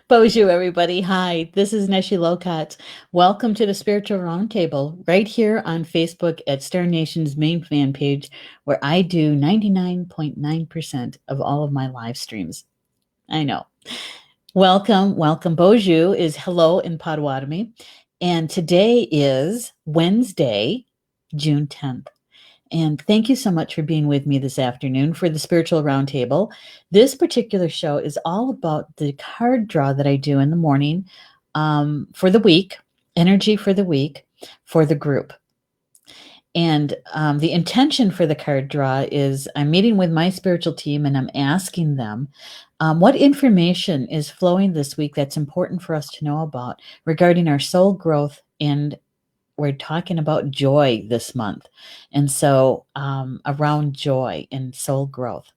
Bonjour, everybody. Hi, this is Neshi Lokotz. Welcome to the Spiritual Roundtable right here on Facebook at Star Nation's main fan page, where I do 99.9% of all of my live streams. I know. Welcome, welcome. Bonjour is hello in Potawatomi. And today is Wednesday, June 10th. And thank you so much for being with me this afternoon for the Spiritual Roundtable. This particular show is all about the card draw that I do in the morning for the week, energy for the week for the group. And the intention for the card draw is I'm meeting with my spiritual team and I'm asking them what information is flowing this week that's important for us to know about regarding our soul growth, and we're talking about joy this month. And so around joy and soul growth.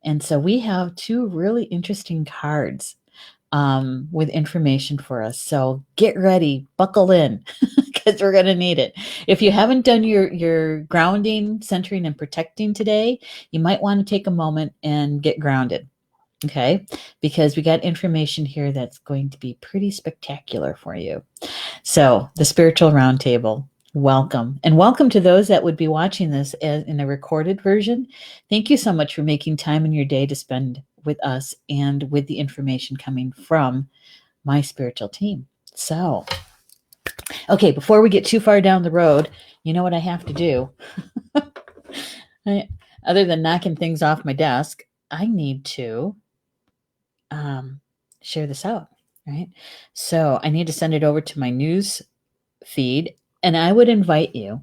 And so we have two really interesting cards with information for us. So get ready, buckle in, because we're going to need it. If you haven't done your grounding, centering, and protecting today, you might want to take a moment and get grounded. Okay, because we got information here that's going to be pretty spectacular for you. So, the Spiritual Roundtable, welcome. And welcome to those that would be watching this in a recorded version. Thank you so much for making time in your day to spend with us and with the information coming from my spiritual team. So, okay, before we get too far down the road, you know what I have to do? Other than knocking things off my desk, I need to share this out, right? So I need to send it over to my news feed, and I would invite you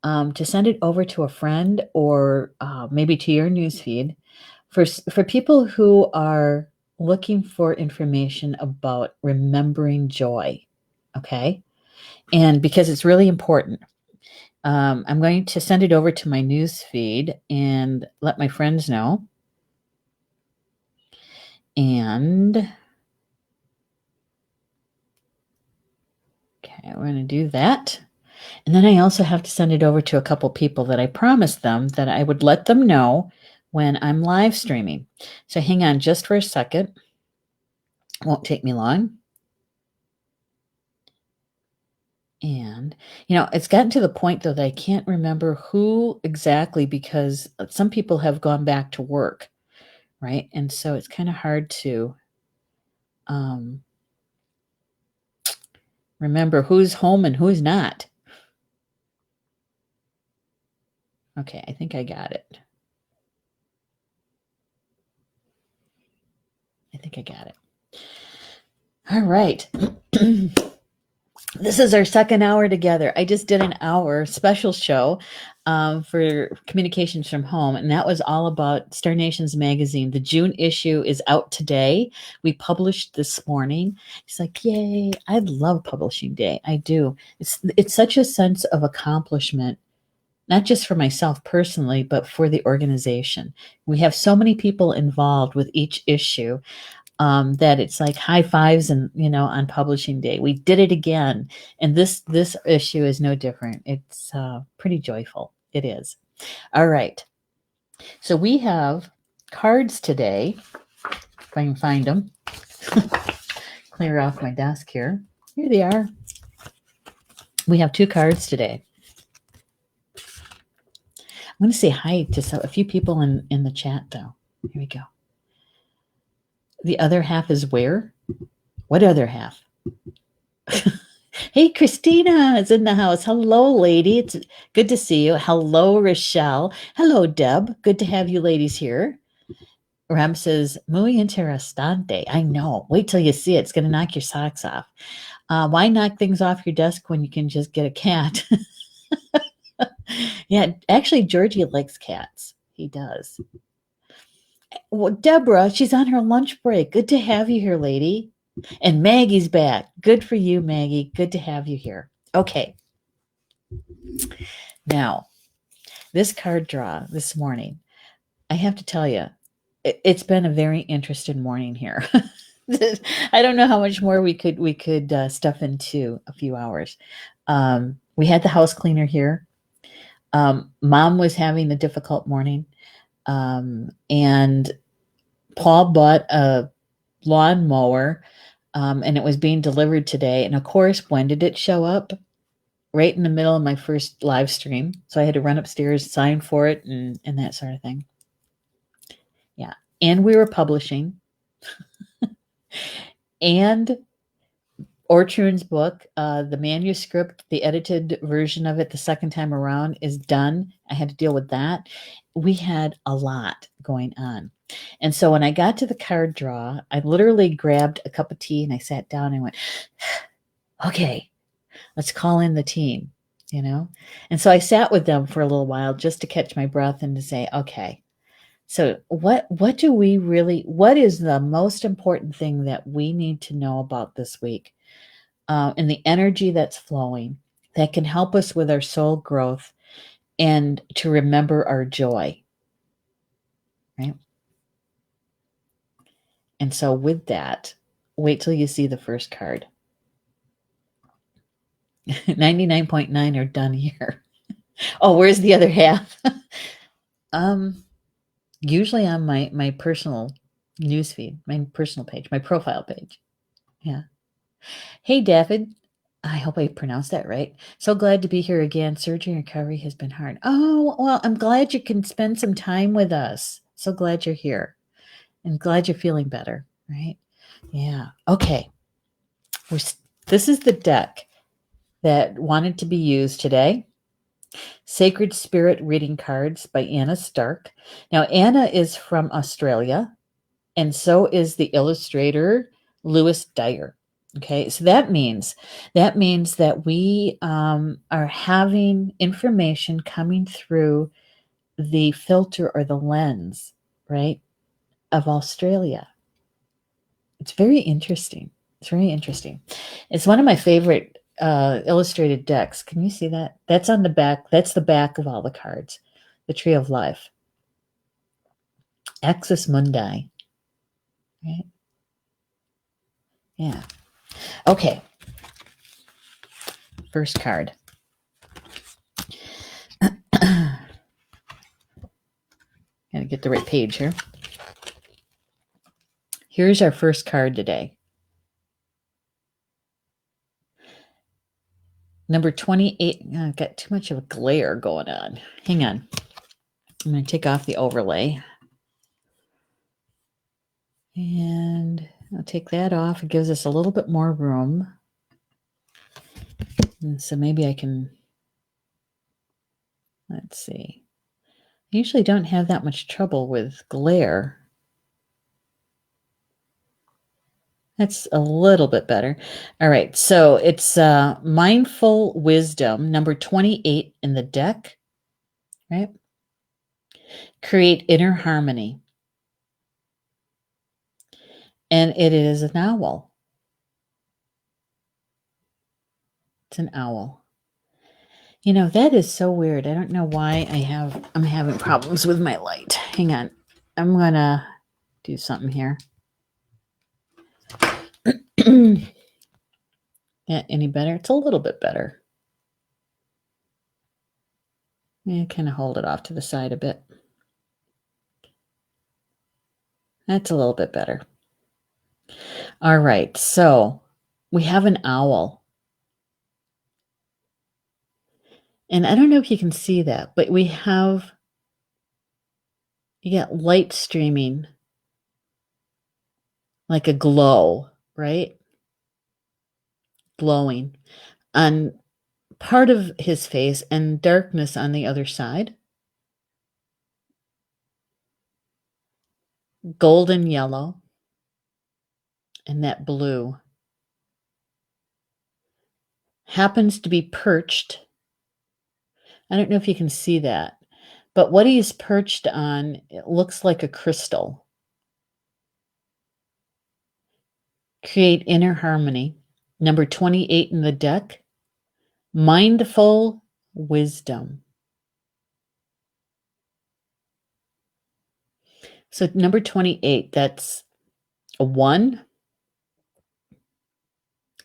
to send it over to a friend or maybe to your news feed for people who are looking for information about remembering joy. Okay, and because it's really important. I'm going to send it over to my news feed and let my friends know. And okay, we're going to do that. And then I also have to send it over to a couple people that I promised them that I would let them know when I'm live streaming. So hang on just for a second. Won't take me long. And, it's gotten to the point, though, that I can't remember who exactly, because some people have gone back to work, right? And so it's kind of hard to remember who's home and who's not. Okay, I think I got it. All right. This is our second hour together. I just did an hour special show for Communications from Home, and that was all about Star Nations magazine. The June issue is out today. We published this morning. It's like, yay! I love publishing day. I do. It's such a sense of accomplishment, not just for myself personally, but for the organization. We have so many people involved with each issue. That it's like high fives and on publishing day we did it again, and this issue is no different. It's pretty joyful. It is. All right, so we have cards today, if I can find them. Clear off my desk here they are. We have two cards today. I'm going to say hi to a few people in the chat, though. Here we go. The other half is where? What other half? Hey, Christina is in the house. Hello, lady. It's good to see you. Hello, Rochelle. Hello, Deb. Good to have you ladies here. Ram says, muy interesante. I know. Wait till you see it. It's going to knock your socks off. Why knock things off your desk when you can just get a cat? Yeah, actually, Georgie likes cats. He does. Well, Deborah, she's on her lunch break. Good to have you here, lady. And Maggie's back. Good for you, Maggie. Good to have you here. Okay. Now, this card draw this morning, I have to tell you, it's been a very interesting morning here. I don't know how much more we could stuff into a few hours. We had the house cleaner here. Mom was having a difficult morning. And Paul bought a lawnmower and it was being delivered today. And of course, when did it show up? Right in the middle of my first live stream. So I had to run upstairs, sign for it, and that sort of thing. Yeah. And we were publishing. And Orchard's book, the manuscript, the edited version of it the second time around is done. I had to deal with that. We had a lot going on. And so when I got to the card draw, I literally grabbed a cup of tea and I sat down and went, okay, let's call in the team, you know? And so I sat with them for a little while just to catch my breath and to say, okay, so what do we really, what is the most important thing that we need to know about this week? And the energy that's flowing that can help us with our soul growth and to remember our joy, right? And so with that, wait till you see the first card. 99.9 are done here. Oh, where's the other half? um Usually on my personal newsfeed, my personal page, my profile page. Yeah. Hey, David. I hope I pronounced that right. So glad to be here again. Surgery and recovery has been hard. Oh, well, I'm glad you can spend some time with us. So glad you're here and glad you're feeling better, right? Yeah. Okay. This is the deck that wanted to be used today. Sacred Spirit Reading Cards by Anna Stark. Now, Anna is from Australia, and so is the illustrator Lewis Dyer. Okay, so that means that we are having information coming through the filter or the lens, right, of Australia. It's very interesting. It's very interesting. It's one of my favorite illustrated decks. Can you see that? That's on the back. That's the back of all the cards. The Tree of Life. Axis Mundi. Right? Yeah. Okay. First card. Gotta get the right page here. Here's our first card today. Number 28. Oh, I've got too much of a glare going on. Hang on. I'm going to take off the overlay. And I'll take that off. It gives us a little bit more room. And so maybe I can, let's see. I usually don't have that much trouble with glare. That's a little bit better. All right, so it's Mindful Wisdom, number 28 in the deck, right? Create inner harmony. And it is an owl. It's an owl. You know, that is so weird. I don't know why I'm having problems with my light. Hang on. I'm going to do something here. Yeah, any better? It's a little bit better. Yeah, kind of hold it off to the side a bit. That's a little bit better. All right, so we have an owl. And I don't know if you can see that, but you got light streaming like a glow, right? Glowing on part of his face and darkness on the other side. Golden yellow and that blue. Happens to be perched. I don't know if you can see that, but what he's perched on, it looks like a crystal. Create inner harmony. Number 28 in the deck, Mindful Wisdom. So number 28, that's a 1,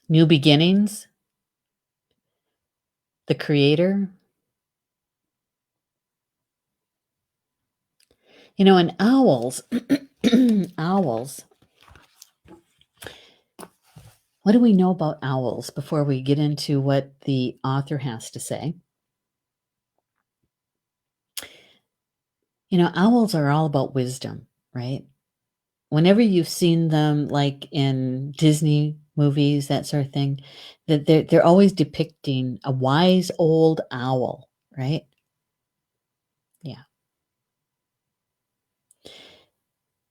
new beginnings, the creator. You know, and owls, owls, What do we know about owls before we get into what the author has to say? Owls are all about wisdom, right? Whenever you've seen them, like in Disney movies, that sort of thing, that they're always depicting a wise old owl, right? Yeah.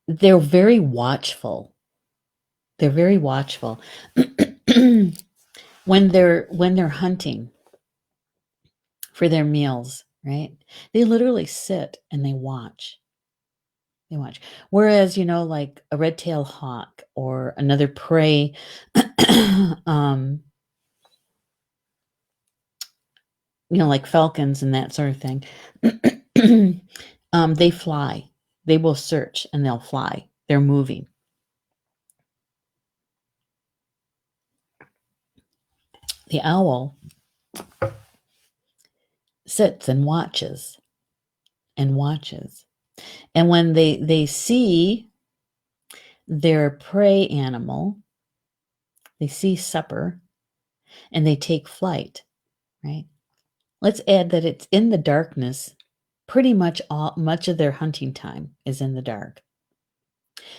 They're very watchful. They're very watchful. When they're hunting for their meals, right? They literally sit and they watch. They watch. Whereas, like a red-tailed hawk or another prey, like falcons and that sort of thing, they fly. They will search and they'll fly. They're moving. The owl sits and watches and watches. And when they see their prey animal, they see supper, and they take flight, right? Let's add that it's in the darkness. Pretty much much of their hunting time is in the dark.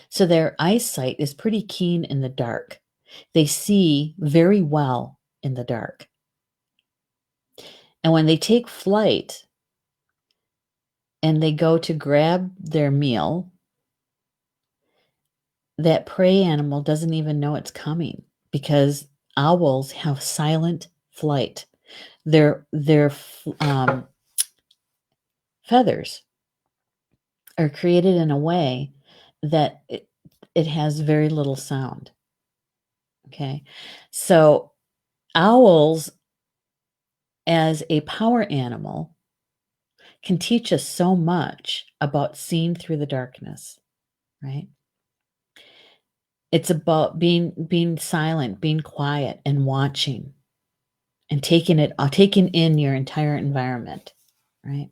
So their eyesight is pretty keen in the dark. They see very well in the dark. And when they take flight and they go to grab their meal, that prey animal doesn't even know it's coming because owls have silent flight. Their feathers are created in a way that it has very little sound. Okay, so owls, as a power animal, can teach us so much about seeing through the darkness, right? It's about being silent, being quiet, and watching, and taking in your entire environment, right?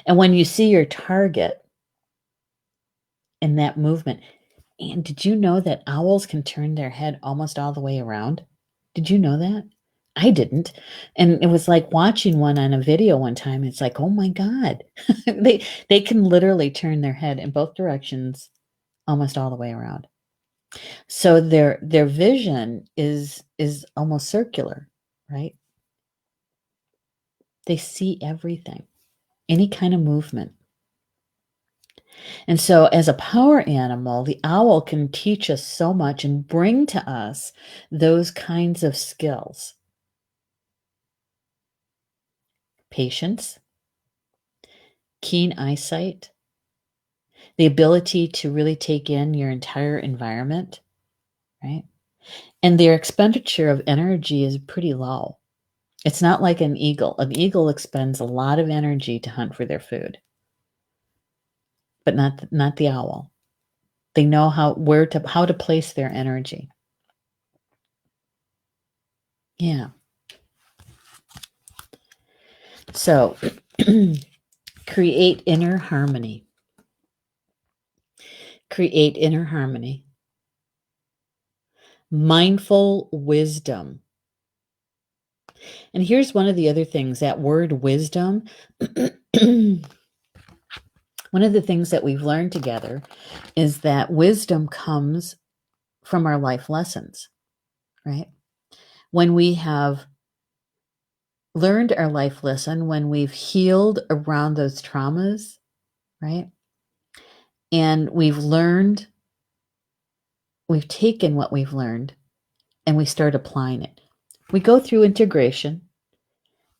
And when you see your target in that movement, and did you know that owls can turn their head almost all the way around? Did you know that? I didn't. And it was like watching one on a video one time. It's like, oh my God. They can literally turn their head in both directions almost all the way around. So their vision is almost circular, right? They see everything, any kind of movement. And so, as a power animal, the owl can teach us so much and bring to us those kinds of skills: patience, keen eyesight, the ability to really take in your entire environment, right? And their expenditure of energy is pretty low. It's not like an eagle. An eagle expends a lot of energy to hunt for their food, but not the owl. They know how to place their energy. Yeah. So create inner harmony. Create inner harmony. Mindful wisdom. And here's one of the other things, that word wisdom. One of the things that we've learned together is that wisdom comes from our life lessons, right? When we have learned our life lesson, when we've healed around those traumas, right? And we've taken what we've learned and we start applying it. We go through integration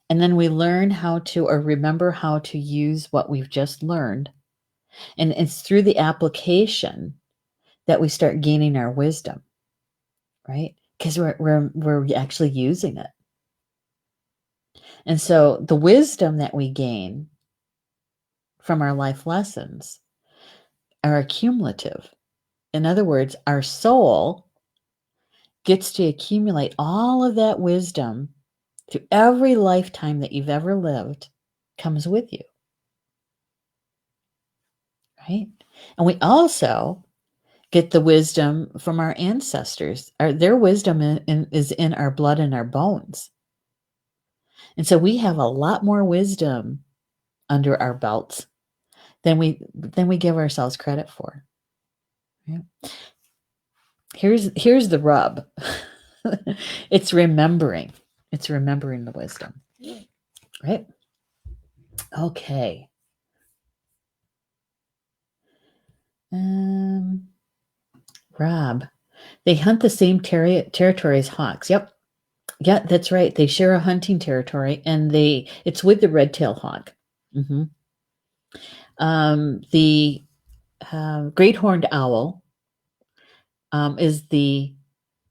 and then we learn how to, or remember how to use what we've just learned. And it's through the application that we start gaining our wisdom, right? Because we're actually using it. And so the wisdom that we gain from our life lessons are accumulative. In other words, our soul gets to accumulate all of that wisdom through every lifetime that you've ever lived, comes with you, right? And we also get the wisdom from our ancestors. Their wisdom is in our blood and our bones. And so we have a lot more wisdom under our belts than we give ourselves credit for. Yeah. Here's the rub. It's remembering. It's remembering the wisdom. Right? Okay. Rob, they hunt the same territory as hawks. Yep. Yeah, that's right. They share a hunting territory, and it's with the red-tailed hawk. Mm-hmm. The great horned owl is the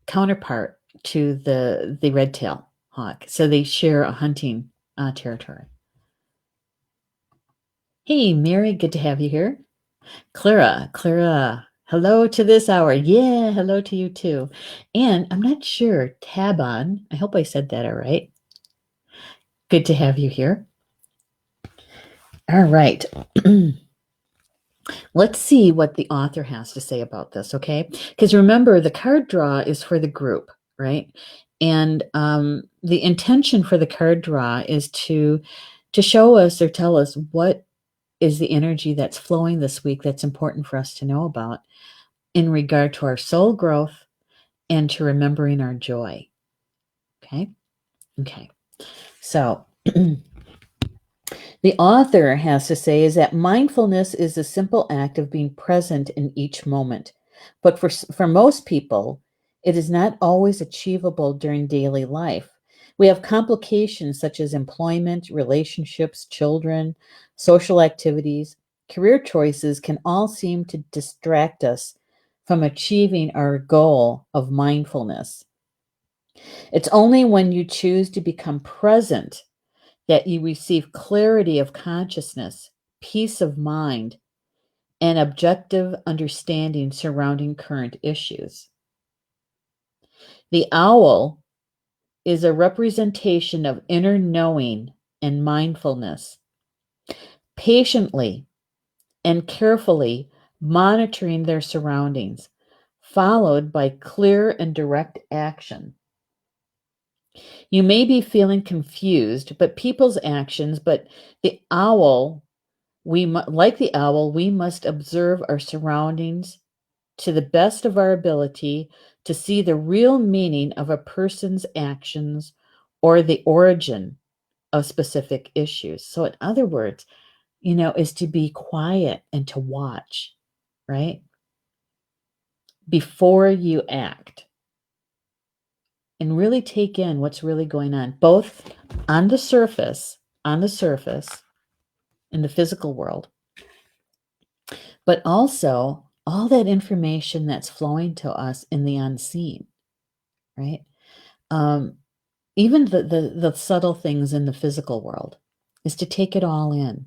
counterpart to the red-tailed hawk, so they share a hunting territory. Hey, Mary, good to have you here. Clara, hello to this hour. Yeah, hello to you too. And I'm not sure, Taban, I hope I said that all right. Good to have you here. All right. Let's see what the author has to say about this, okay? Because remember, the card draw is for the group, right? And the intention for the card draw is to show us or tell us what is the energy that's flowing this week that's important for us to know about in regard to our soul growth and to remembering our joy. Okay? Okay. So the author has to say is that mindfulness is a simple act of being present in each moment. But for most people, it is not always achievable during daily life. We have complications such as employment, relationships, children, social activities, career choices can all seem to distract us from achieving our goal of mindfulness. It's only when you choose to become present that you receive clarity of consciousness, peace of mind, and objective understanding surrounding current issues. The owl is a representation of inner knowing and mindfulness, patiently and carefully monitoring their surroundings, followed by clear and direct action. You may be feeling confused, but people's actions, but the owl, like the owl, we must observe our surroundings to the best of our ability to see the real meaning of a person's actions or the origin of specific issues. So, in other words, is to be quiet and to watch, right? Before you act and really take in what's really going on, both on the surface, in the physical world, but also all that information that's flowing to us in the unseen, right? Even the subtle things in the physical world is to take it all in,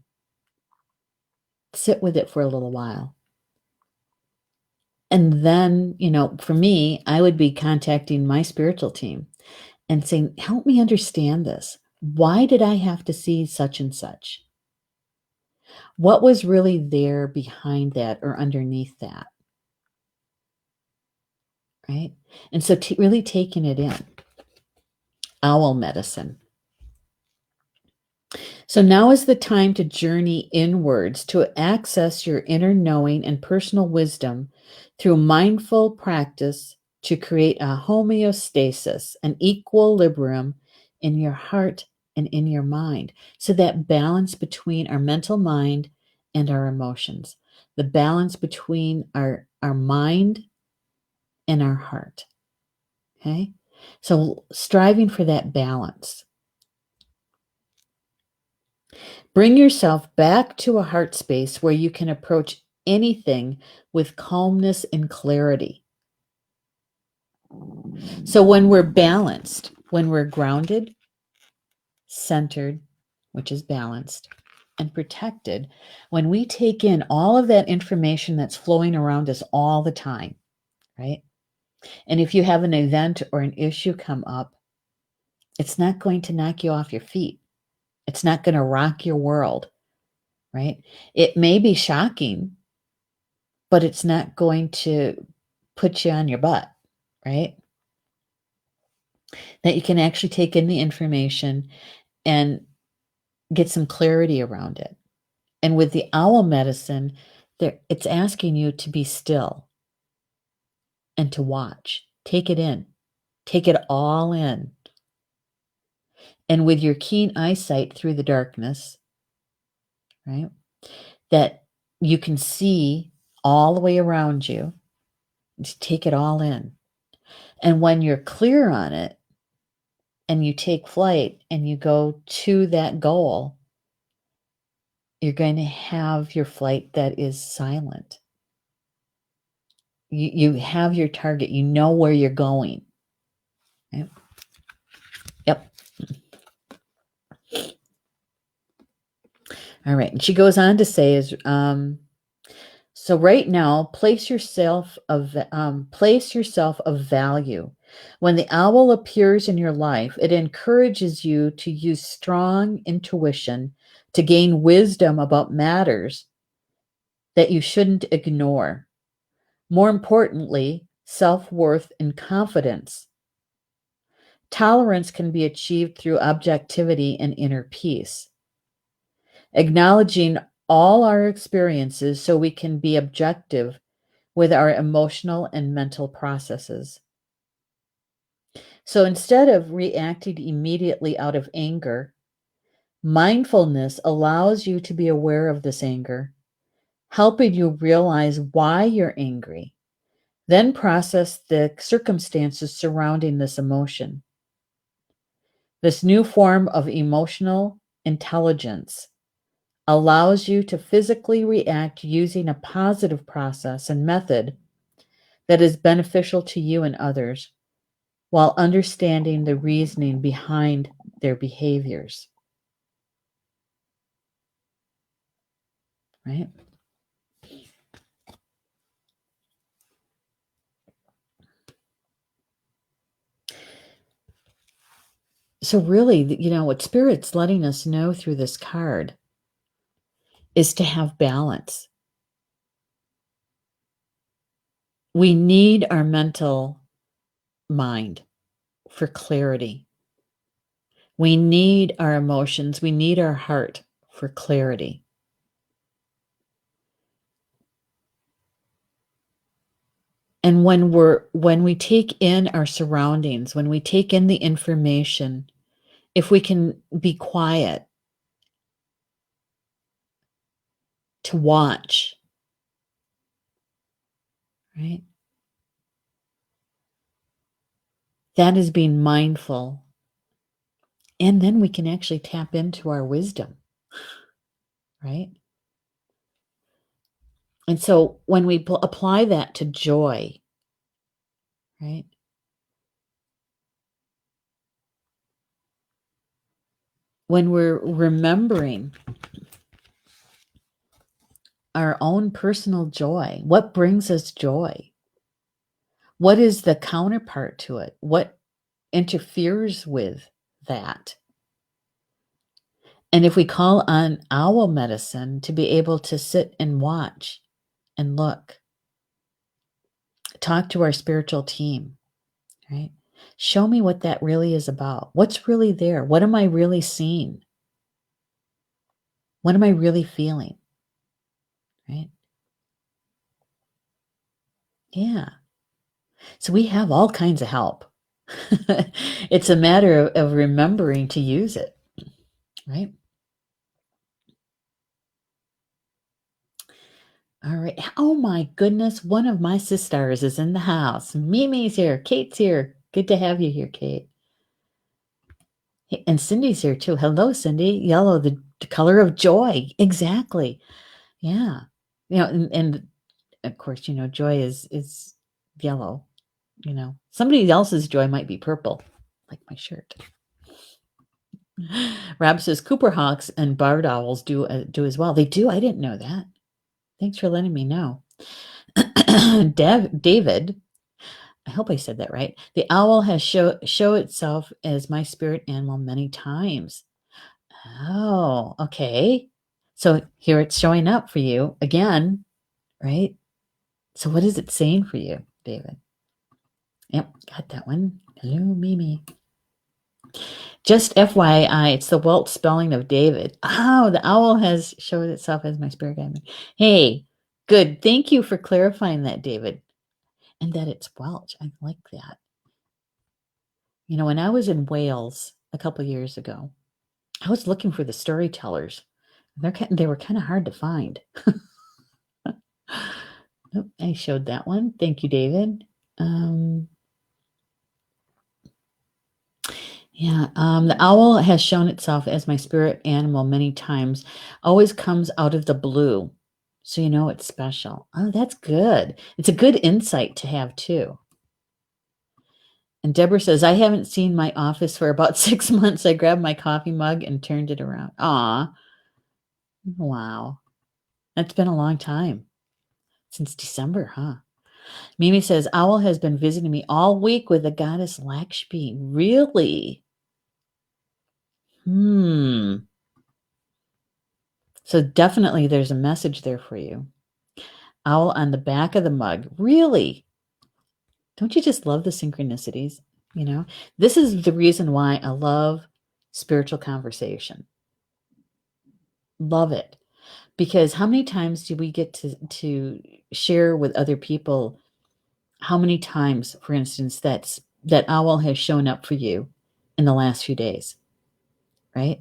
sit with it for a little while. And then, for me, I would be contacting my spiritual team and saying, help me understand this. Why did I have to see such and such? What was really there behind that or underneath that? Right? And so really taking it in. Owl medicine. So now is the time to journey inwards to access your inner knowing and personal wisdom through mindful practice to create a homeostasis, an equilibrium in your heart and in your mind. So that balance between our mental mind and our emotions, the balance between our mind and our heart. Okay? So striving for that balance. Bring yourself back to a heart space where you can approach anything with calmness and clarity. So when we're balanced, when we're grounded, centered, which is balanced, and protected, when we take in all of that information that's flowing around us all the time, right? And if you have an event or an issue come up, it's not going to knock you off your feet. It's not going to rock your world, right? It may be shocking, but it's not going to put you on your butt, right? That you can actually take in the information and get some clarity around it. And with the owl medicine, it's asking you to be still and to watch. Take it in. Take it all in. And with your keen eyesight through the darkness, right, that you can see all the way around you, just take it all in. And when you're clear on it and you take flight and you go to that goal, you're going to have your flight that is silent. You have your target. You know where you're going. Right? Yep. All right. And she goes on to say so right now, place yourself of value. When the owl appears in your life, it encourages you to use strong intuition to gain wisdom about matters that you shouldn't ignore. More importantly, self-worth and confidence. Tolerance can be achieved through objectivity and inner peace. Acknowledging all our experiences so we can be objective with our emotional and mental processes. So instead of reacting immediately out of anger, mindfulness allows you to be aware of this anger, helping you realize why you're angry, then process the circumstances surrounding this emotion. This new form of emotional intelligence allows you to physically react using a positive process and method that is beneficial to you and others, while understanding the reasoning behind their behaviors. Right? So really, what Spirit's letting us know through this card is to have balance. We need our mental mind for clarity. We need our emotions. We need our heart for clarity. And when we take in our surroundings, when we take in the information, if we can be quiet to watch, right? That is being mindful. And then we can actually tap into our wisdom, right? And so when we apply that to joy, right? When we're remembering our own personal joy, what brings us joy? What is the counterpart to it? What interferes with that? And if we call on owl medicine to be able to sit and watch and look, talk to our spiritual team, right? Show me what that really is about. What's really there? What am I really seeing? What am I really feeling? Right? Yeah. So we have all kinds of help. It's a matter of remembering to use it, right? All right. Oh my goodness. One of my sisters is in the house. Mimi's here. Kate's here. Good to have you here, Kate. Hey, and Cindy's here too. Hello, Cindy. Yellow, the color of joy. Exactly. Yeah. And of course, joy is yellow. Somebody else's joy might be purple, like my shirt. Rab says Cooper hawks and barred owls do as well. They do. I didn't know that. Thanks for letting me know. David, I hope I said that right. The owl has show itself as my spirit animal many times. Oh, okay. So here it's showing up for you again, right? So what is it saying for you, David? Yep, got that one. Hello, Mimi. Just FYI, it's the Welt spelling of David. Oh, the owl has showed itself as my spirit guide. Hey, good. Thank you for clarifying that, David. And that it's Welsh. I like that. You know, when I was in Wales a couple years ago, I was looking for the storytellers. They were kind of hard to find. Oh, I showed that one. Thank you, David. The owl has shown itself as my spirit animal many times, always comes out of the blue. So you know it's special. Oh, that's good. It's a good insight to have too. And Deborah says, I haven't seen my office for about 6 months. I grabbed my coffee mug and turned it around. Aw. Wow. That's been a long time. Since December, huh? Mimi says, Owl has been visiting me all week with the goddess Lakshmi. Really? So definitely there's a message there for you. Owl on the back of the mug. Really? Don't you just love the synchronicities? You know, this is the reason why I love spiritual conversation. Love it. Because how many times do we get to share with other people how many times, for instance, that owl has shown up for you in the last few days, right?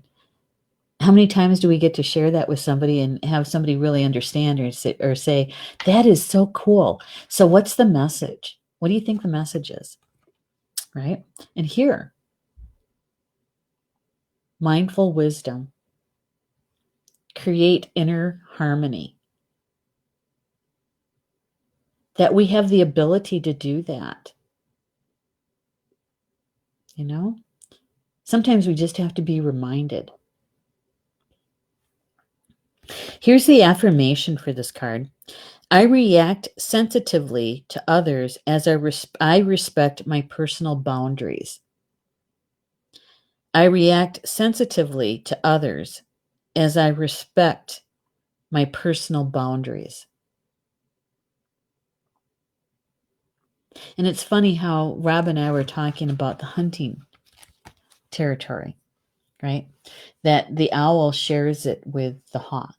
How many times do we get to share that with somebody and have somebody really understand or say, that is so cool. So what's the message? What do you think the message is? Right? And here, mindful wisdom, create inner harmony. That we have the ability to do that. You know? Sometimes we just have to be reminded. Here's the affirmation for this card. I react sensitively to others as I respect my personal boundaries. I react sensitively to others as I respect my personal boundaries. And it's funny how Rob and I were talking about the hunting territory, right? That the owl shares it with the hawk.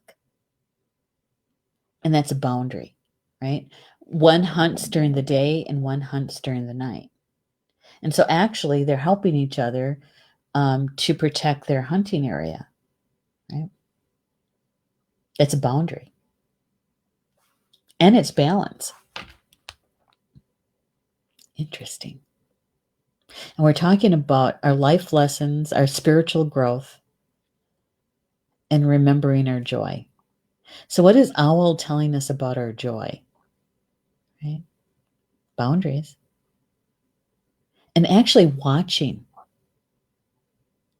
And that's a boundary, right? One hunts during the day and one hunts during the night. And so actually they're helping each other to protect their hunting area, right? It's a boundary. And it's balance. Interesting. And we're talking about our life lessons, our spiritual growth, and remembering our joy. So what is Owl telling us about our joy? Right? Boundaries. And actually watching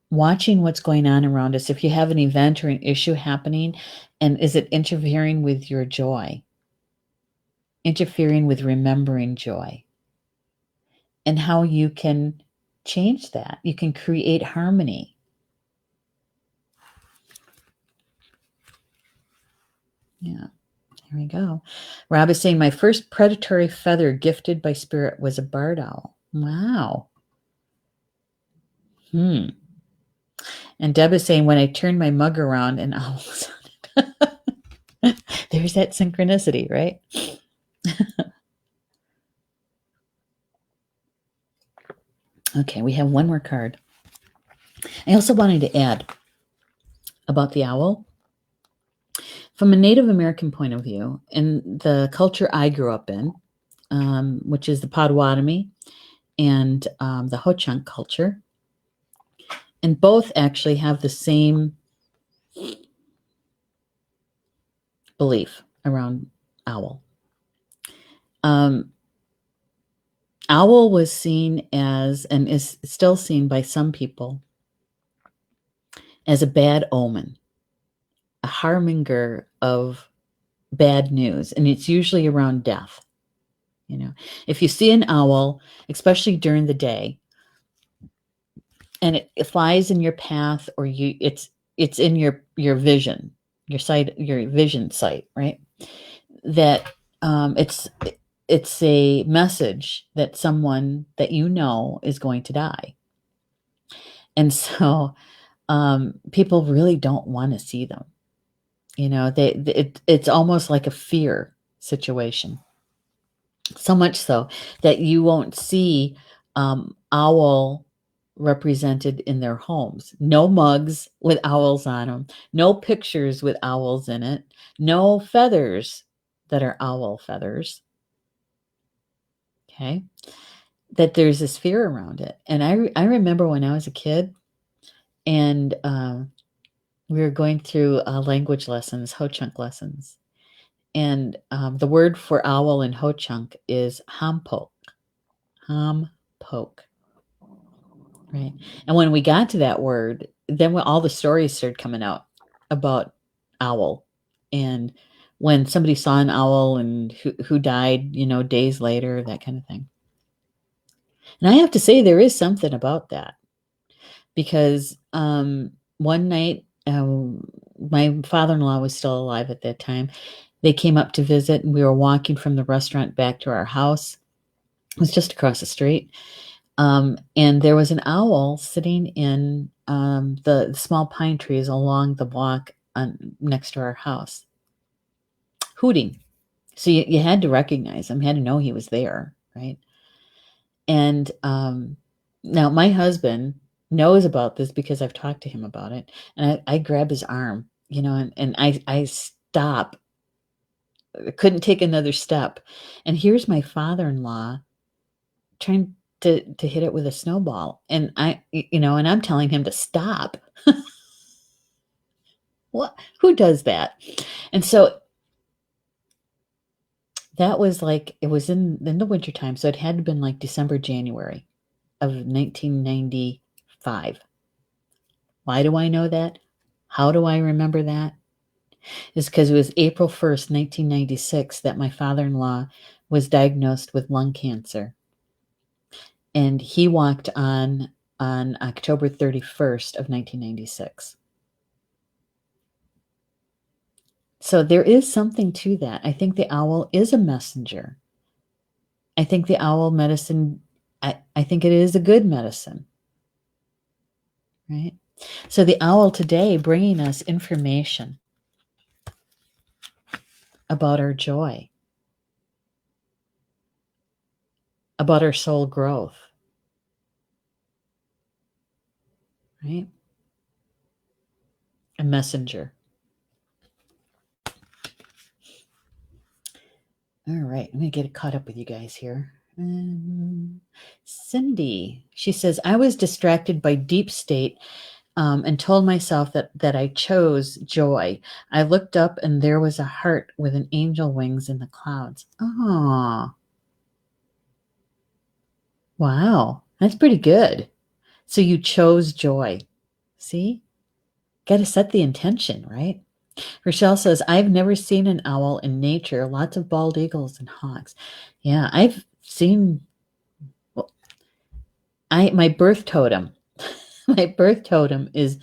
what's going on around us. If you have an event or an issue happening, and is it interfering with your joy? Interfering with remembering joy? And how you can change that. You can create harmony. Yeah, here we go. Rob is saying, my first predatory feather gifted by spirit was a barred owl. Wow. And Deb is saying, when I turned my mug around, an owl was on it. There's that synchronicity, right? Okay, we have one more card. I also wanted to add about the owl. From a Native American point of view, in the culture I grew up in, which is the Potawatomi and the Ho-Chunk culture, and both actually have the same belief around owl. Owl was seen as, and is still seen by some people, as a bad omen, a harbinger of bad news, and it's usually around death. You know, if you see an owl, especially during the day, and it flies in your path, or it's in your vision, your vision sight, right? That it's a message that someone that you know is going to die. And so people really don't want to see them. It's almost like a fear situation. So much so that you won't see owl represented in their homes. No mugs with owls on them, no pictures with owls in it, no feathers that are owl feathers. Okay. That there's this fear around it. And I remember when I was a kid and we were going through language lessons, Ho-Chunk lessons. And the word for owl in Ho-Chunk is hampok. Hampok. Right. And when we got to that word, then when all the stories started coming out about owl and when somebody saw an owl and who died, days later, that kind of thing. And I have to say, there is something about that because one night, my father-in-law was still alive at that time. They came up to visit, and we were walking from the restaurant back to our house. It was just across the street. And there was an owl sitting in the small pine trees along the walk next to our house, hooting. So you had to recognize him, you had to know he was there, right? And now my husband knows about this because I've talked to him about it. And I grab his arm, and I stop. I couldn't take another step. And here's my father-in-law trying to hit it with a snowball. And and I'm telling him to stop. What? Who does that? And so that was like, it was in the wintertime. So it had to have been like December, January of 1995. Why do I know that? How do I remember that? Is because it was April 1st, 1996, that my father-in-law was diagnosed with lung cancer. And he walked on October 31st of 1996. So there is something to that. I think the owl is a messenger. I think the owl medicine, I think it is a good medicine, right? So the owl today bringing us information about our joy, about our soul growth, right? A messenger. All right, I'm going to get caught up with you guys here. Cindy, she says, I was distracted by deep state and told myself that I chose joy. I looked up and there was a heart with an angel wings in the clouds. Oh, wow. That's pretty good. So you chose joy. See? Got to set the intention, right? Rochelle says, I've never seen an owl in nature. Lots of bald eagles and hawks. Yeah, I've seen well, my birth totem. My birth totem is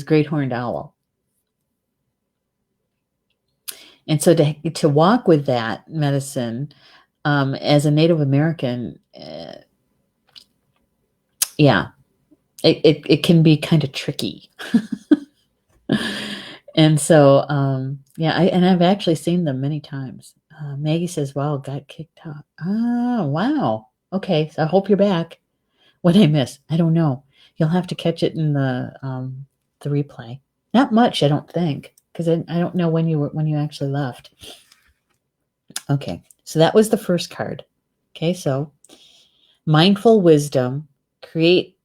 great horned owl. And so to walk with that medicine as a Native American, yeah, it can be kind of tricky. And so, yeah, I've actually seen them many times. Maggie says, wow, got kicked out. Oh, wow. Okay, so I hope you're back. What I miss, I don't know. You'll have to catch it in the replay. Not much, I don't think, because I don't know when you actually left. Okay, so that was the first card. Okay, so mindful wisdom, create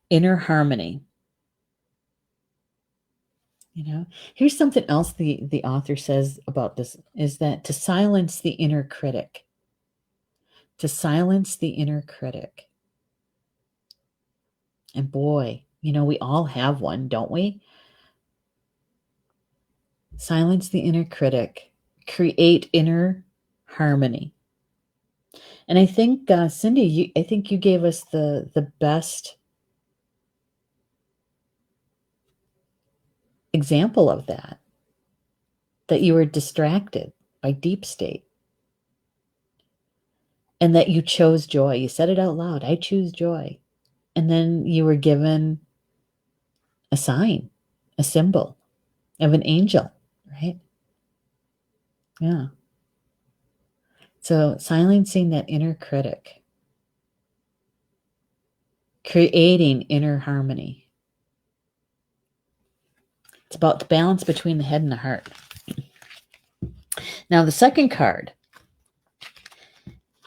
inner harmony. Here's something else the author says about this is that to silence the inner critic. To silence the inner critic. And boy, we all have one, don't we? Silence the inner critic. Create inner harmony. And I think, Cindy, I think you gave us the best example of that you were distracted. by deep state. And that you chose joy. You said it out loud. I choose joy. And then you were given a sign, a symbol of an angel, right? Yeah. So silencing that inner critic, creating inner harmony. It's about the balance between the head and the heart. Now, the second card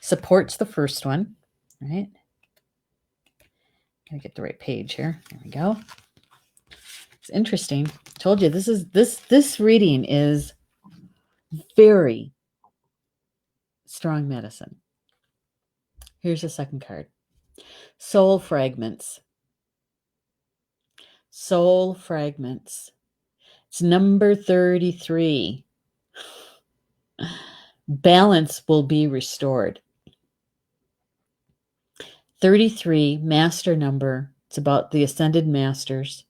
supports the first one, right? Gotta get the right page here. There we go. It's interesting. Told you this reading is very strong medicine. Here's the second card. Soul fragments. Soul fragments. It's number 33. Balance will be restored. 33, master number. It's about the ascended masters.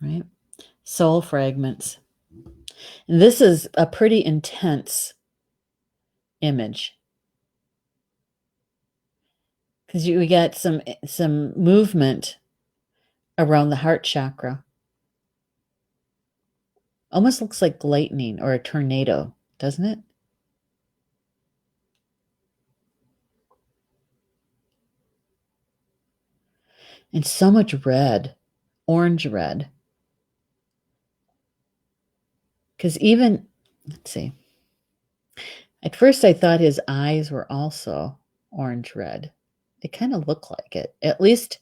Right? Soul fragments. And this is a pretty intense image. Because we got some movement around the heart chakra. Almost looks like lightning or a tornado, doesn't it? And so much red, orange red. Because even, let's see. At first I thought his eyes were also orange red. They kind of look like it. At least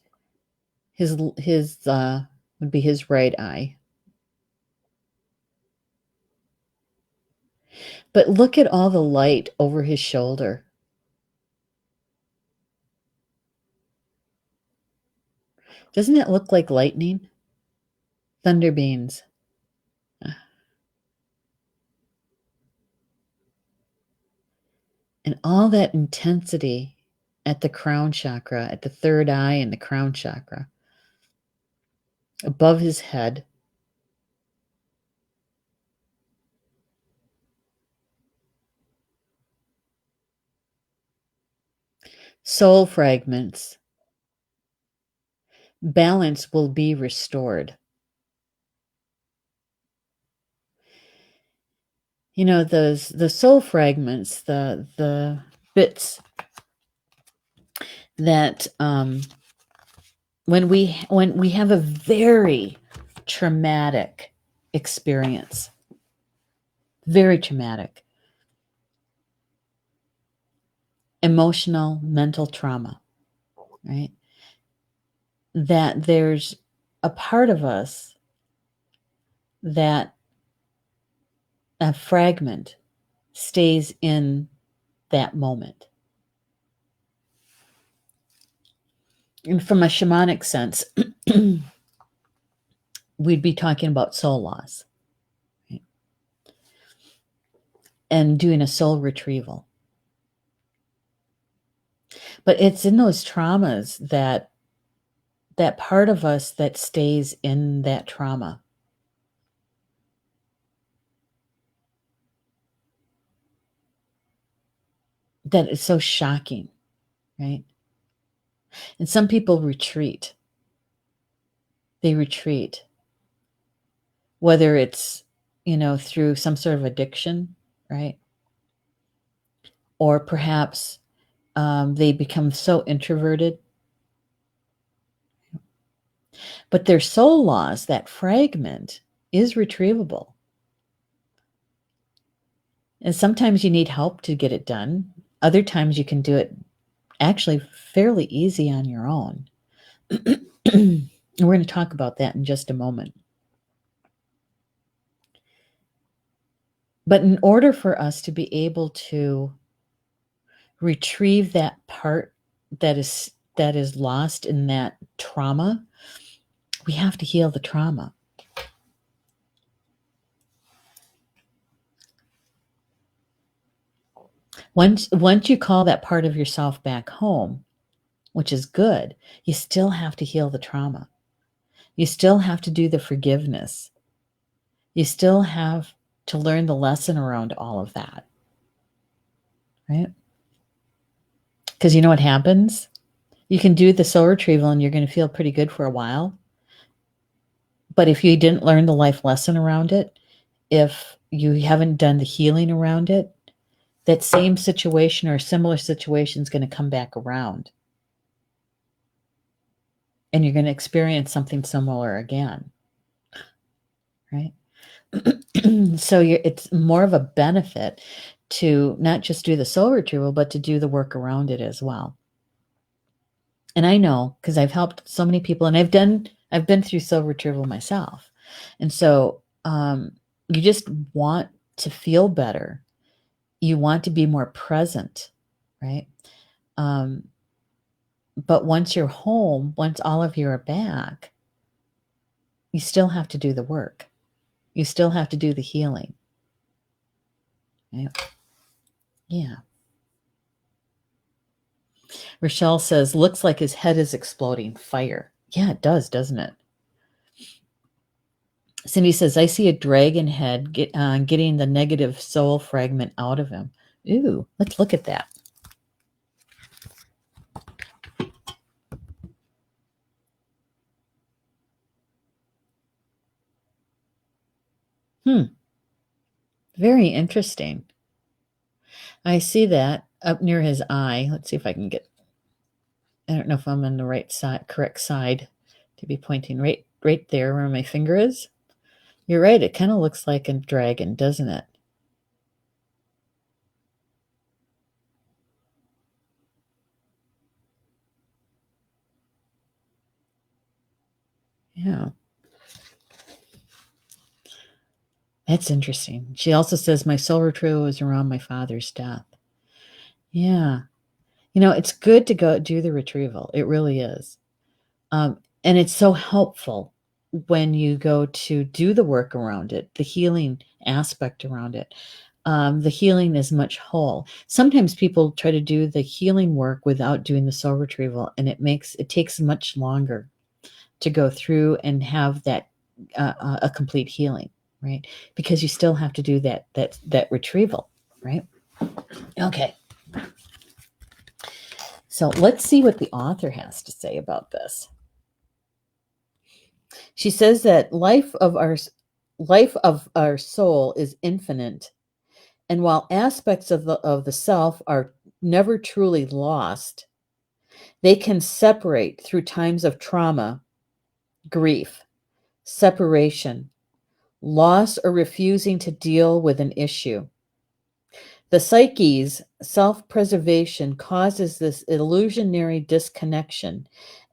his would be his right eye. But look at all the light over his shoulder. Doesn't it look like lightning? Thunder beams. And all that intensity at the crown chakra, at the third eye and the crown chakra, above his head. Soul fragments. Balance will be restored. You know, the soul fragments, the bits that when we have a very traumatic experience, very traumatic, emotional, mental trauma, right? That there's a part of us that a fragment stays in that moment. And from a shamanic sense, we'd be talking about soul loss, right? And doing a soul retrieval. But it's in those traumas that part of us that stays in that trauma. That is so shocking, right? And some people retreat. They retreat. Whether it's, through some sort of addiction, right? Or perhaps they become so introverted. But their soul loss, that fragment, is retrievable. And sometimes you need help to get it done. Other times you can do it actually fairly easy on your own. And we're going to talk about that in just a moment. But in order for us to be able to retrieve that part that is lost in that trauma, we have to heal the trauma. Once you call that part of yourself back home, which is good, you still have to heal the trauma. You still have to do the forgiveness. You still have to learn the lesson around all of that, right? Because you know what happens? You can do the soul retrieval and you're going to feel pretty good for a while. But if you didn't learn the life lesson around it, if you haven't done the healing around it, that same situation or similar situation is going to come back around. And you're going to experience something similar again, right? So it's more of a benefit to not just do the soul retrieval, but to do the work around it as well. And I know because I've helped so many people, and I've been through soul retrieval myself, and so you just want to feel better. You want to be more present, right? But once you're home, once all of you are back, you still have to do the work. You still have to do the healing. Right? Yeah. Rochelle says, looks like his head is exploding. Fire. Yeah, it does, doesn't it? Cindy says, I see a dragon head getting the negative soul fragment out of him. Ooh, let's look at that. Very interesting. I see that up near his eye. Let's see if I can get, I don't know if I'm on the right side, correct side to be pointing right there where my finger is. You're right. It kind of looks like a dragon, doesn't it? Yeah. That's interesting. She also says, my soul retrieval was around my father's death. Yeah. It's good to go do the retrieval. It really is. And it's so helpful when you go to do the work around it, the healing aspect around it. The healing is much whole. Sometimes people try to do the healing work without doing the soul retrieval, and it takes much longer to go through and have that a complete healing, right? Because you still have to do that retrieval, right? Okay. So let's see what the author has to say about this. She says that life of our soul is infinite, and while aspects of the self are never truly lost, they can separate through times of trauma, grief, separation, loss, or refusing to deal with an issue. The psyche's self-preservation causes this illusionary disconnection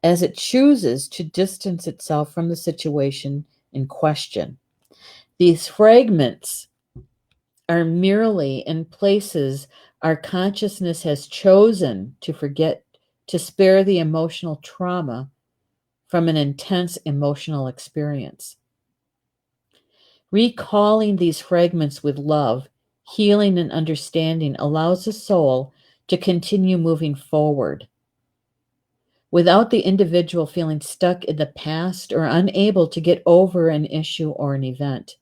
as it chooses to distance itself from the situation in question. These fragments are merely in places our consciousness has chosen to forget, to spare the emotional trauma from an intense emotional experience. Recalling these fragments with love, healing, and understanding allows the soul to continue moving forward without the individual feeling stuck in the past or unable to get over an issue or an event.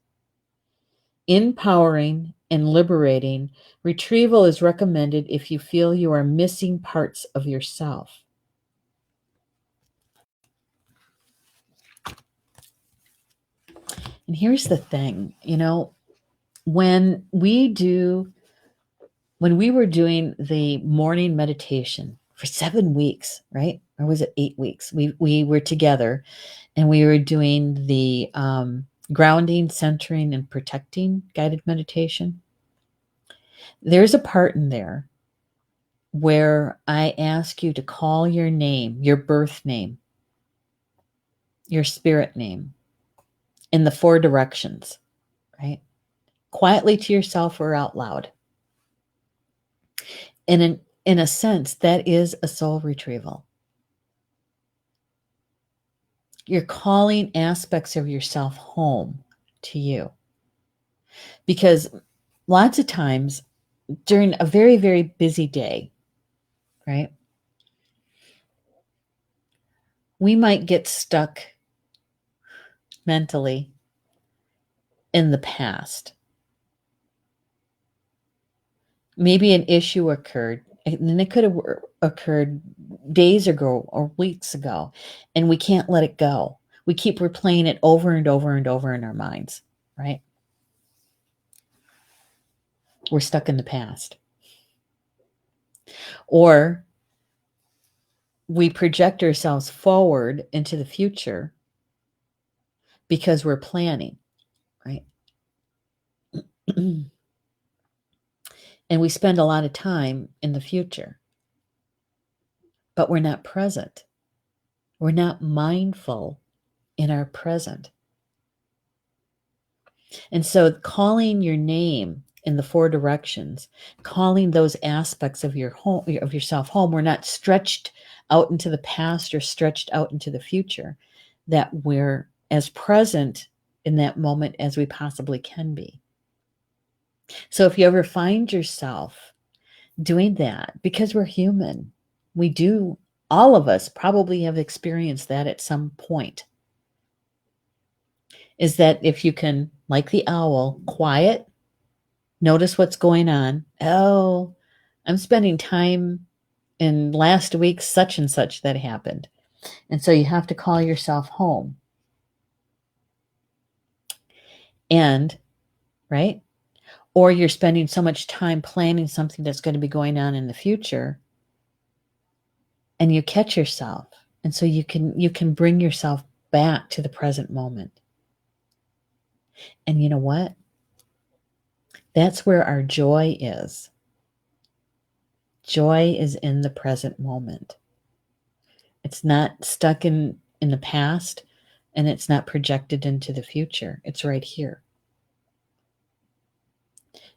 Empowering and liberating, retrieval is recommended if you feel you are missing parts of yourself. And here's the thing, when we were doing the morning meditation for 7 weeks, right? Or was it 8 weeks? We were together and we were doing the grounding, centering, and protecting guided meditation. There's a part in there where I ask you to call your name, your birth name, your spirit name in the 4 directions, right? Quietly to yourself or out loud. And in a sense, that is a soul retrieval. You're calling aspects of yourself home to you. Because lots of times during a very, very busy day, right, we might get stuck mentally in the past. Maybe an issue occurred, and it could have occurred days ago or weeks ago, and we can't let it go. We keep replaying it over and over and over in our minds, right? We're stuck in the past. Or we project ourselves forward into the future because we're planning, right? And we spend a lot of time in the future, but we're not present. We're not mindful in our present. And so calling your name in the four directions, calling those aspects of your home, of yourself home, we're not stretched out into the past or stretched out into the future, that we're as present in that moment as we possibly can be. So if you ever find yourself doing that, because we're human, we do, all of us probably have experienced that at some point, is that if you can, like the owl, quiet, notice what's going on. Oh, I'm spending time in last week's such and such that happened. And so you have to call yourself home. And, right? Or you're spending so much time planning something that's going to be going on in the future, and you catch yourself. And so you can bring yourself back to the present moment. And you know what? That's where our joy is. Joy is in the present moment. It's not stuck in the past, and it's not projected into the future. It's right here.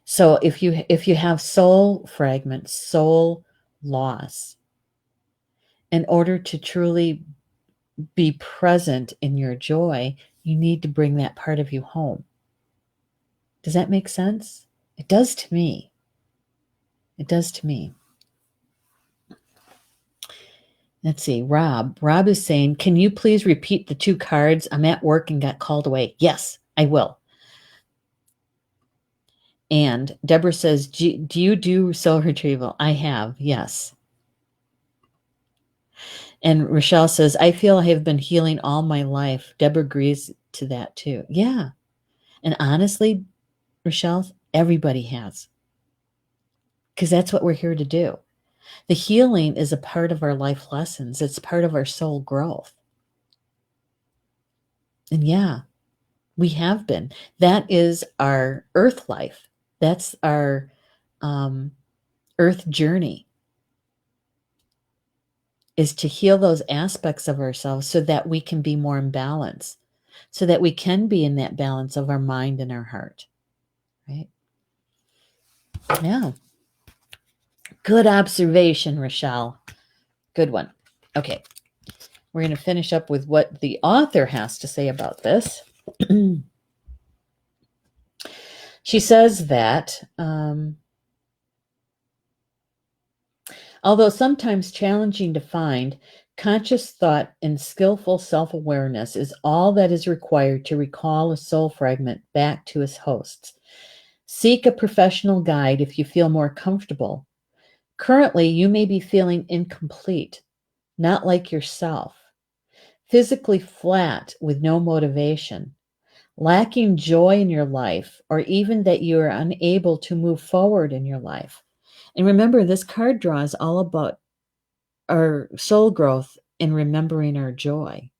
So if you have soul fragments, soul loss, in order to truly be present in your joy, you need to bring that part of you home. Does that make sense? It does to me. It does to me. Let's see. Rob is saying, can you please repeat the 2 cards? I'm at work and got called away. Yes, I will. And Deborah says, do you do soul retrieval? I have, yes. And Rochelle says, I feel I have been healing all my life. Deborah agrees to that too. Yeah. And honestly, Rochelle, everybody has. Because that's what we're here to do. The healing is a part of our life lessons. It's part of our soul growth. And yeah, we have been. That is our earth life. That's our earth journey, is to heal those aspects of ourselves so that we can be more in balance, so that we can be in that balance of our mind and our heart, right? Yeah. Good observation, Rochelle. Good one. Okay. We're going to finish up with what the author has to say about this. She says that although sometimes challenging to find, conscious thought and skillful self-awareness is all that is required to recall a soul fragment back to its hosts. Seek a professional guide if you feel more comfortable. Currently, you may be feeling incomplete, not like yourself, physically flat with no motivation, lacking joy in your life, or even that you are unable to move forward in your life. And remember, this card draw is all about our soul growth in remembering our joy.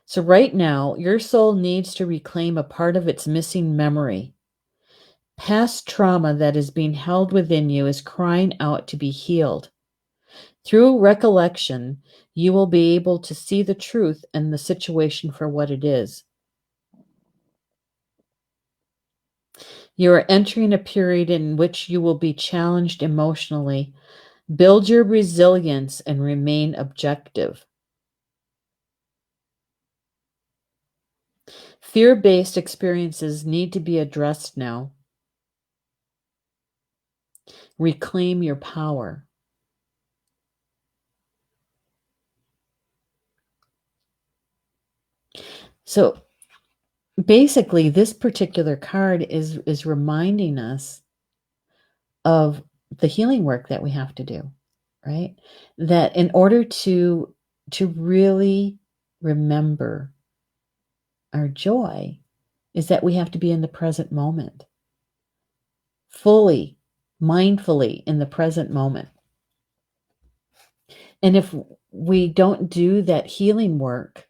So right now, your soul needs to reclaim a part of its missing memory. Past trauma that is being held within you is crying out to be healed. Through recollection, you will be able to see the truth and the situation for what it is. You are entering a period in which you will be challenged emotionally. Build your resilience and remain objective. Fear-based experiences need to be addressed now. Reclaim your power. So basically, this particular card is reminding us of the healing work that we have to do, right? That in order to really remember our joy is that we have to be in the present moment, fully, mindfully in the present moment. And if we don't do that healing work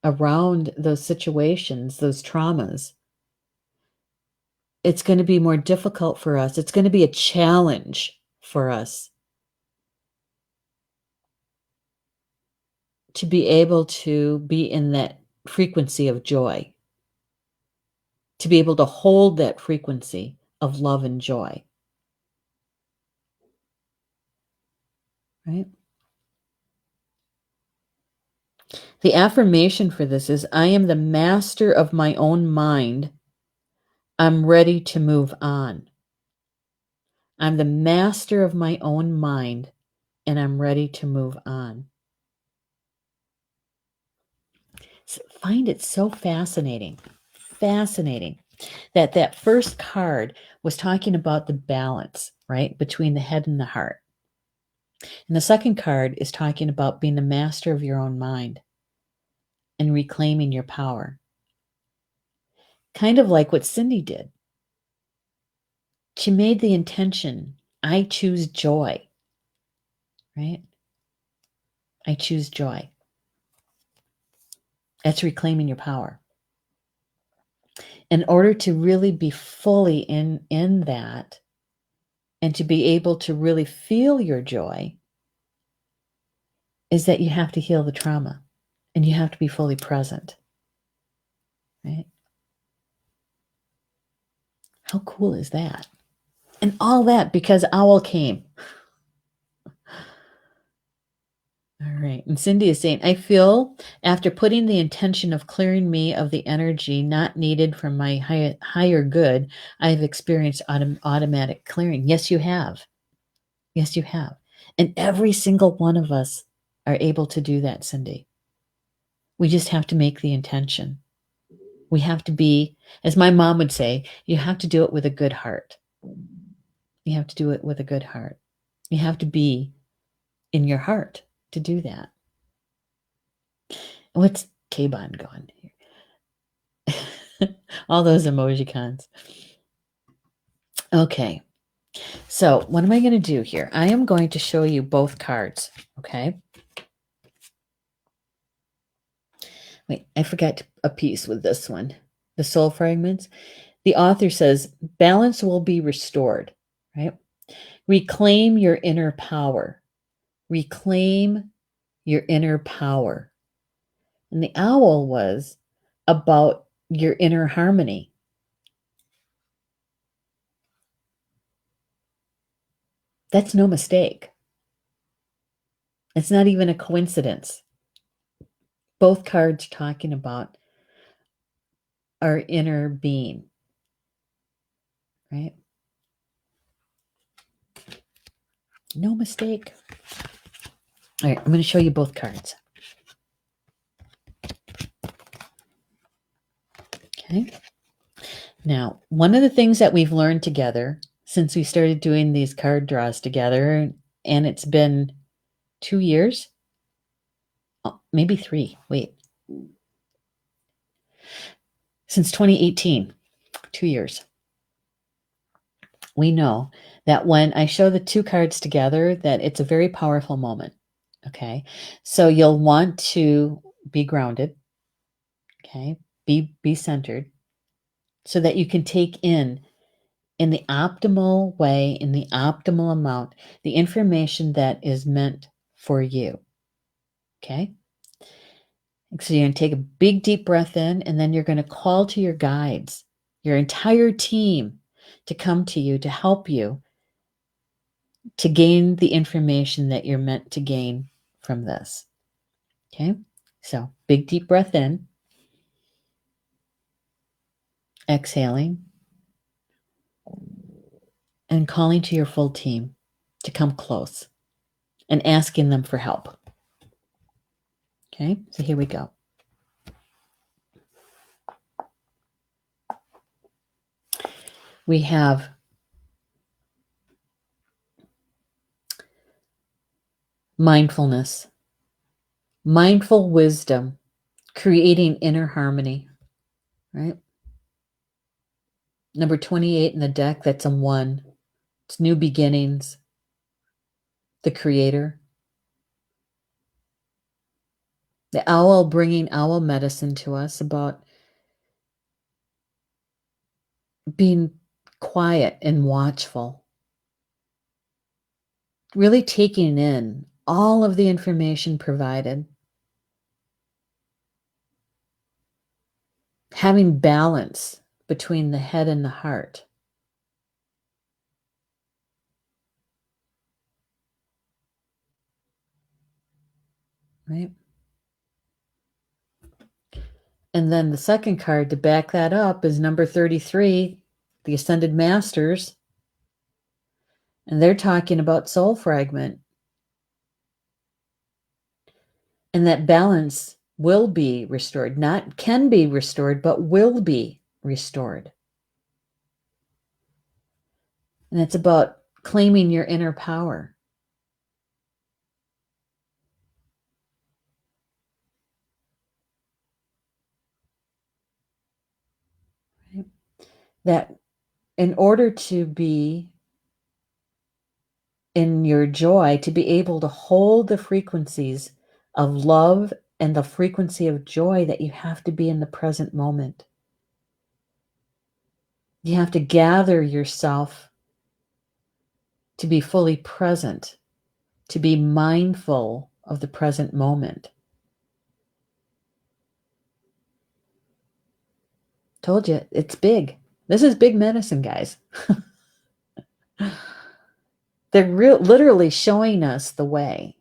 around those situations, those traumas, it's going to be more difficult for us. It's going to be a challenge for us to be able to be in that frequency of joy, to be able to hold that frequency of love and joy, right? The affirmation for this is, I am the master of my own mind. I'm ready to move on. I'm the master of my own mind, and I'm ready to move on. Find it so fascinating that that first card was talking about the balance, right, between the head and the heart. And the second card is talking about being the master of your own mind and reclaiming your power. Kind of like what Cindy did. She made the intention, I choose joy, right? I choose joy. That's reclaiming your power. In order to really be fully in that and to be able to really feel your joy is that you have to heal the trauma and you have to be fully present, right? How cool is that? And all that because Owl came. All right. And Cindy is saying, I feel after putting the intention of clearing me of the energy not needed from my higher good, I've experienced automatic clearing. Yes, you have. Yes, you have. And every single one of us are able to do that, Cindy. We just have to make the intention. We have to be, as my mom would say, you have to do it with a good heart. You have to do it with a good heart. You have to be in your heart to do that. What's K-Bon going here? All those emojicons. Okay. So what am I going to do here? I am going to show you both cards. Okay. Wait, I forgot a piece with this one. The soul fragments. The author says, balance will be restored, right? Reclaim your inner power. Reclaim your inner power. And the owl was about your inner harmony. That's no mistake. It's not even a coincidence. Both cards talking about our inner being, right? No mistake. All right, I'm going to show you both cards. Okay. Now, one of the things that we've learned together since we started doing these card draws together, and it's been 2 years, maybe 3. Wait. Since 2018, 2 years. We know that when I show the two cards together, that it's a very powerful moment. Okay. So you'll want to be grounded. Okay. Be centered so that you can take in the optimal way, in the optimal amount, the information that is meant for you. Okay. So you're going to take a big deep breath in, and then you're going to call to your guides, your entire team, to come to you to help you to gain the information that you're meant to gain from this. Okay. So big deep breath in, exhaling, and calling to your full team to come close and asking them for help. Okay, so here we go. We have mindfulness, mindful wisdom, creating inner harmony, right? Number 28 in the deck, that's a 1. It's new beginnings, the creator. The owl bringing owl medicine to us about being quiet and watchful, really taking in all of the information provided, having balance between the head and the heart. Right? And then the second card to back that up is number 33, the Ascended Masters. And they're talking about soul fragment. And that balance will be restored. Not can be restored, but will be restored. And it's about claiming your inner power. Right? That in order to be in your joy, to be able to hold the frequencies of love and the frequency of joy, that you have to be in the present moment. You have to gather yourself to be fully present, to be mindful of the present moment. Told you, it's big. This is big medicine, guys. They're literally showing us the way.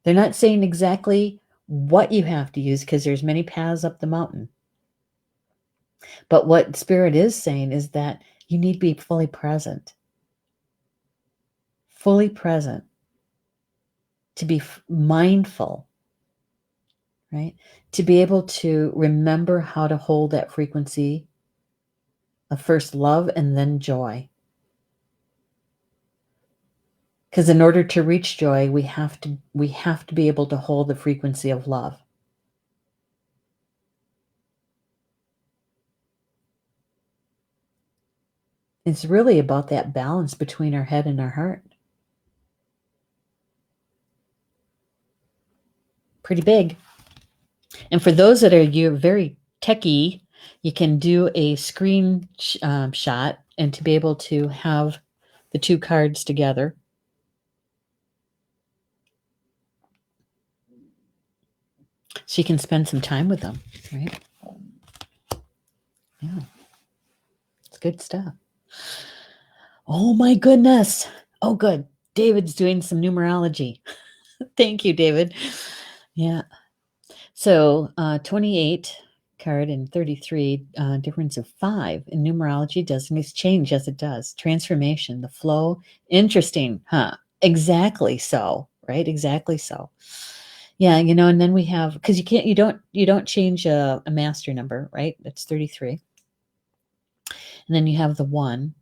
They're not saying exactly what you have to use, because there's many paths up the mountain. But what Spirit is saying is that you need to be fully present. Fully present. To be mindful, right? To be able to remember how to hold that frequency of first love and then joy. Because in order to reach joy, we have to be able to hold the frequency of love. It's really about that balance between our head and our heart. Pretty big. And for those that are you're very techie, you can do a screen shot, and to be able to have the two cards together. So you can spend some time with them, right? Yeah. It's good stuff. Oh my goodness. Oh, good. David's doing some numerology. Thank you, David. Yeah. So 28 card and 33, difference of 5 in numerology doesn't change. Yes, it does. Transformation, the flow. Interesting, huh? Exactly so, right? Exactly so. Yeah, and then we have, because you don't change a master number, right? That's 33. And then you have the 1,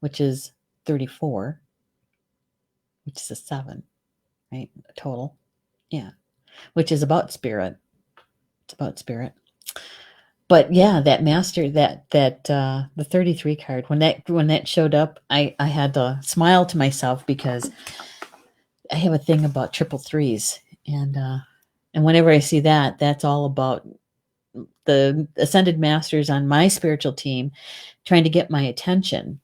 which is 34, which is a 7, right? Total. Yeah. Which is about spirit. It's about spirit. But yeah, that master, that the 33 card, when that showed up, I had to smile to myself, because I have a thing about triple threes, and whenever I see that, that's all about the ascended masters on my spiritual team trying to get my attention,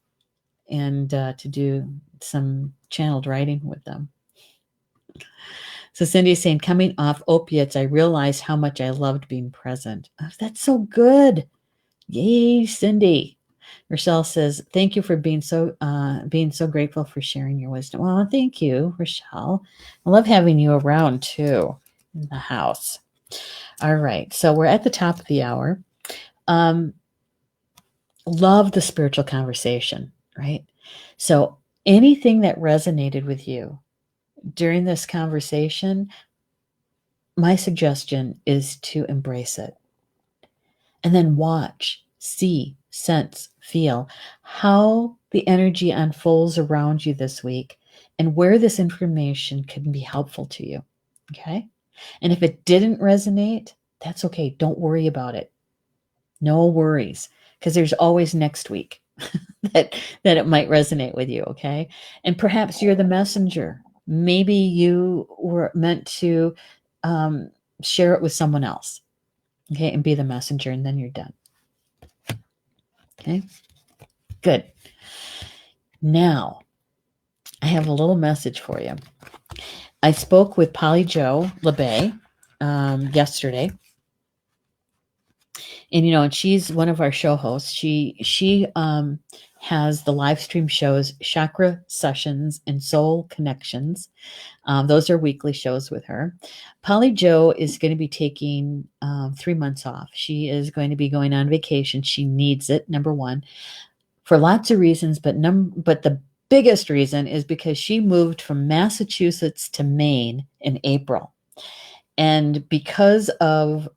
and to do some channeled writing with them. So Cindy is saying, coming off opiates, I realized how much I loved being present. Oh, that's so good. Yay, Cindy. Rochelle says, thank you for being so grateful for sharing your wisdom. Well, thank you, Rochelle. I love having you around too in the house. All right. So we're at the top of the hour. Love the spiritual conversation, right? So anything that resonated with you during this conversation, my suggestion is to embrace it. And then watch, see sense, feel how the energy unfolds around you this week and where this information can be helpful to you. Okay? And if it didn't resonate, that's okay. Don't worry about it. No worries, because there's always next week that it might resonate with you, okay? And perhaps you're the messenger. Maybe you were meant to share it with someone else, okay, and be the messenger, and then you're done. Okay, good. Now, I have a little message for you. I spoke with Polly Jo LeBay yesterday. And she's one of our show hosts. She has the live stream shows Chakra Sessions and Soul Connections. Those are weekly shows with her. Polly Jo is going to be taking 3 months off. She is going to be going on vacation. She needs it, number one, for lots of reasons, but the biggest reason is because she moved from Massachusetts to Maine in April. And because of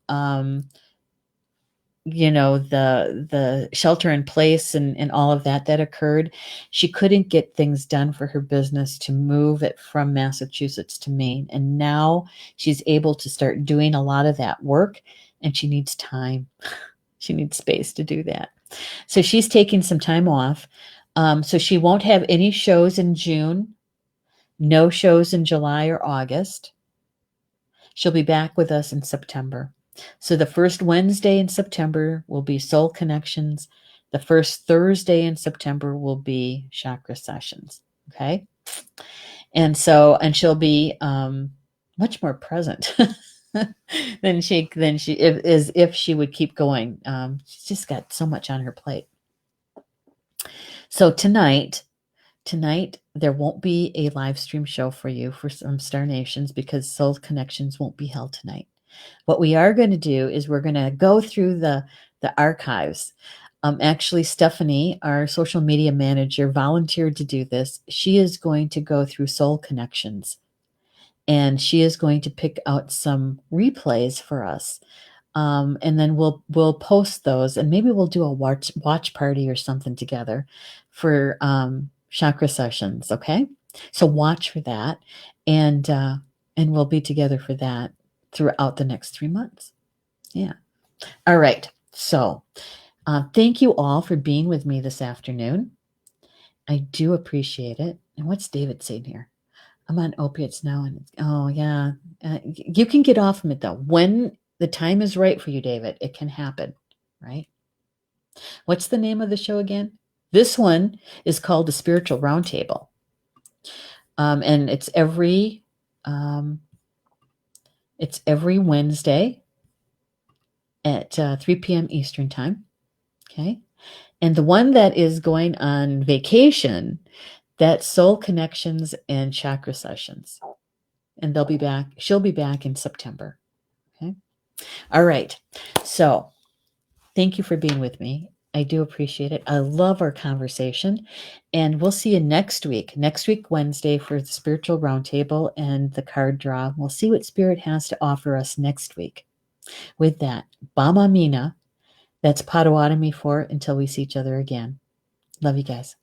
the shelter in place and all of that occurred, she couldn't get things done for her business to move it from Massachusetts to Maine. And now she's able to start doing a lot of that work, and she needs time. She needs space to do that. So she's taking some time off. So she won't have any shows in June, no shows in July or August. She'll be back with us in September. So the first Wednesday in September will be Soul Connections. The first Thursday in September will be Chakra Sessions. Okay. And she'll be much more present than she if she would keep going. She's just got so much on her plate. So tonight there won't be a live stream show for you for some Star Nations because Soul Connections won't be held tonight. What we are going to do is we're going to go through the archives. Actually, Stephanie, our social media manager, volunteered to do this. She is going to go through Soul Connections, and she is going to pick out some replays for us. And then we'll post those, and maybe we'll do a watch party or something together for Chakra Sessions. Okay, so watch for that, and we'll be together for that throughout the next 3 months. Yeah. All right. So thank you all for being with me this afternoon. I do appreciate it. And what's David saying here? I'm on opiates now, and oh yeah, you can get off from it though when the time is right for you, David. It can happen, right? What's the name of the show again? This one is called the Spiritual Roundtable, and it's every Wednesday at 3 p.m. Eastern time. Okay, and the one that is going on vacation, that's Soul Connections and Chakra Sessions, and they'll be back. She'll be back in September. Okay. All right. So thank you for being with me. I do appreciate it. I love our conversation. And we'll see you next week, Wednesday, for the Spiritual Roundtable and the card draw. We'll see what Spirit has to offer us next week. With that, Bama Mina, that's Potawatomi for until we see each other again. Love you guys.